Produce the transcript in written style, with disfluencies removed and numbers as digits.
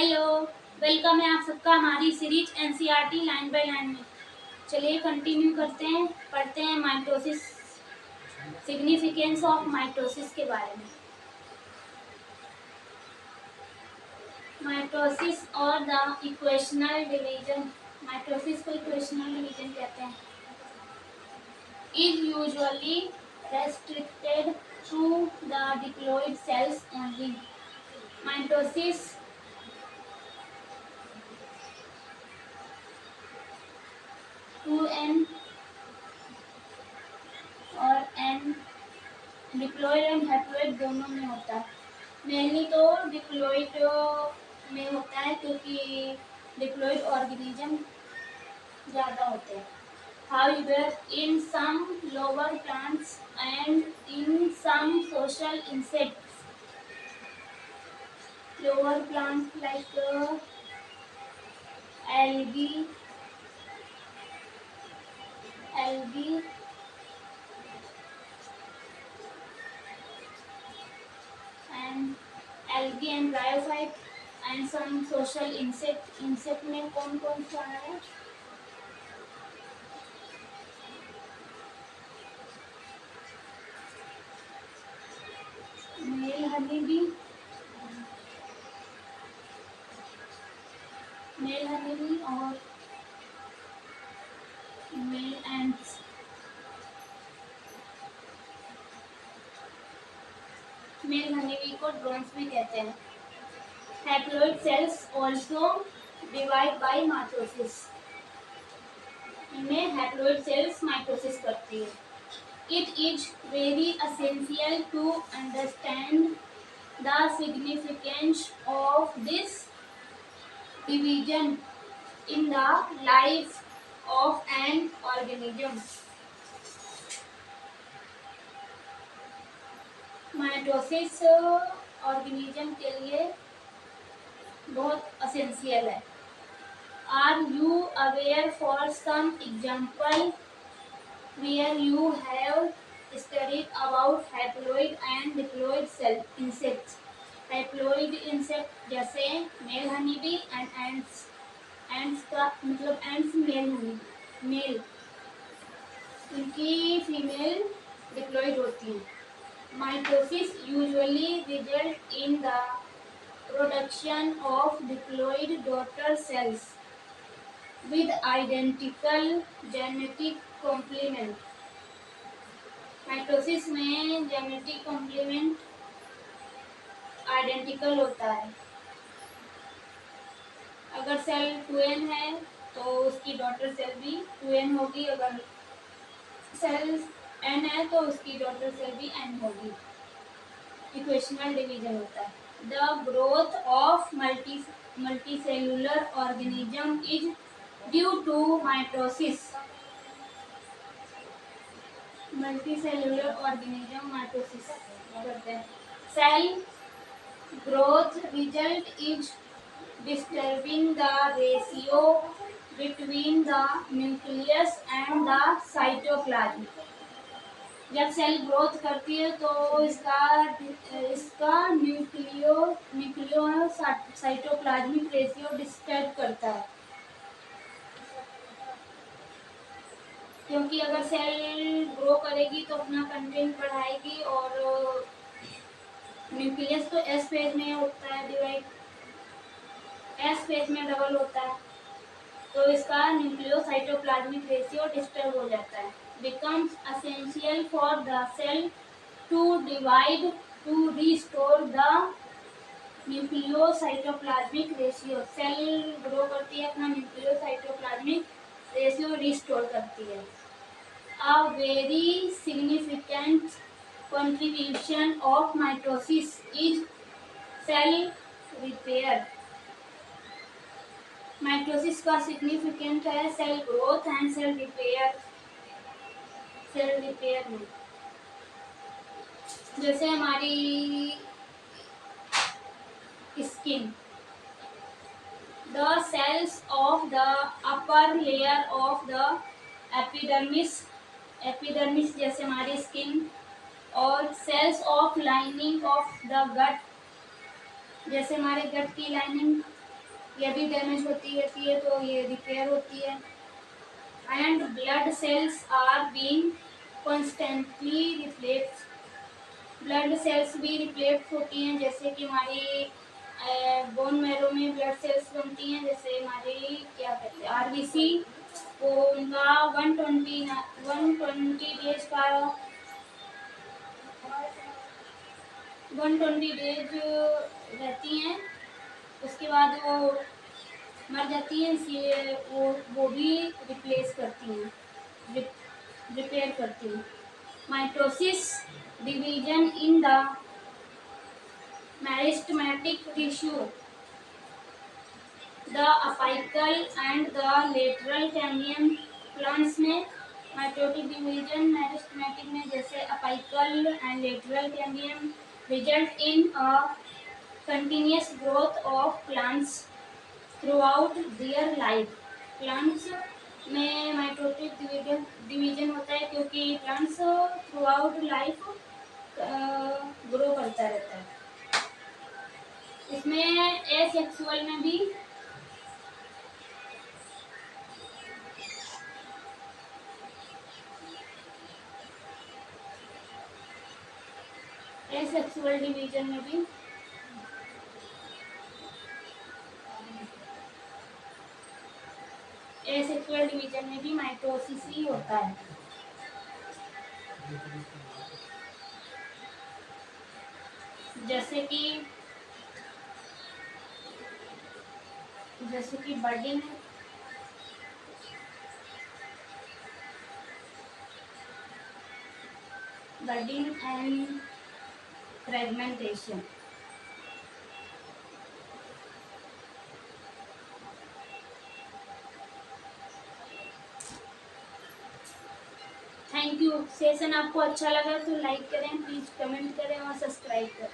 Hello, welcome है आप सबका हमारी series NCERT line by line में। चलिए कंटिन्यू करते हैं, पढ़ते हैं माइटोसिस, सिग्निफिकेंस ऑफ माइटोसिस के बारे में। माइटोसिस और द इक्वेशनल डिवीजन, माइटोसिस को इक्वेशनल डिवीजन कहते हैं। Is usually restricted to the diploid cells only. Mitosis 2n और n डिप्लॉइड एंड हैप्लॉइड दोनों में होता है। मेनली तो डिप्लॉइड में होता है क्योंकि डिप्लॉइड ऑर्गेनिज्म ज़्यादा होते हैं। However, in some lower plants and in some social insects, lower plants like algae and bryophyte and some social insect में कौन कौन सा है? मेल हनी और मेल एंड्स। मेल हनीबी को ड्रोन्स भी कहते हैं। Haploid cells also divide by mitosis. इनमें हैप्लॉइड सेल्स माइटोसिस करती है। It is very essential to understand the significance of this division in the life of an organism. Mitosis organism के लिए बहुत एसेंशियल है। Are you aware for some example where you have studied about haploid and diploid cell insects? Haploid insect जैसे mail honeybee and ends का मतलब ends mail, इनकी female diploid होती है। Mitosis usually result in the production of diploid daughter cells with identical genetic complement। Mitosis में genetic complement identical होता है। अगर सेल 2n है तो उसकी डॉटर सेल भी 2n होगी, अगर सेल n है तो उसकी डॉटर सेल भी n होगी। इक्वेशनल डिवीजन होता है। The growth of multicellular organism is due to mitosis. Multicellular organism mitosis करते हैं। Cell growth result is disturbing the ratio between the nucleus and the cytoplasm. जब सेल ग्रोथ करती है तो इसका न्यूक्लियो साइटोप्लाज्मिक रेशियो डिस्टर्ब करता है, क्योंकि अगर सेल ग्रो करेगी तो अपना कंटेंट बढ़ाएगी और न्यूक्लियस तो एस फेज में होता है डिवाइड, एस फेज में डबल होता है, तो इसका न्यूक्लियोसाइटोप्लाज्मिक रेशियो डिस्टर्ब हो जाता है। Becomes essential for the cell to divide to restore the nucleocytoplasmic ratio. Cell grow करती है, अपना न्यूक्लियोसाइटोप्लाज्मिक रेशियो रिस्टोर करती है। A very significant contribution of mitosis is cell repair। Mitosis का सिग्निफिकेंट है cell growth and cell repair. Cell repair में जैसे हमारी skin, the cells of the upper layer of the epidermis जैसे हमारी skin, और cells of lining of the gut जैसे हमारे गट की लाइनिंग, ये भी डैमेज होती रहती है तो ये रिपेयर होती है। And blood cells are being constantly replace, blood cells भी रिप्लेस होती हैं, जैसे कि हमारी बोन मैरो में ब्लड सेल्स बनती हैं, जैसे हमारी क्या कहते हैं आरबीसी, वो उनका 120 का 120 डेज रहती हैं, उसके बाद वो मर जाती हैं, इसलिए वो भी रिप्लेस करती हैं, रिपेयर करती हैं। Mitosis division in the meristematic tissue, the apical and the lateral cambium plants में माइटोटिक डिवीजन मेरिस्टेमेटिक में जैसे apical and lateral cambium result in a continuous growth of plants throughout their life। Plants में mitotic division होता है क्योंकि plants through out life grow करता रहता है। इसमें एसेक्सुअल में भी एसेक्सुअल डिवीजन में भी एसेक्सुअल डिवीजन में भी माइटोसिस ही होता है। जैसे कि budding, and fragmentation. Thank you. Session आपको अच्छा लगा तो लाइक करें, प्लीज कमेंट करें और सब्सक्राइब करें।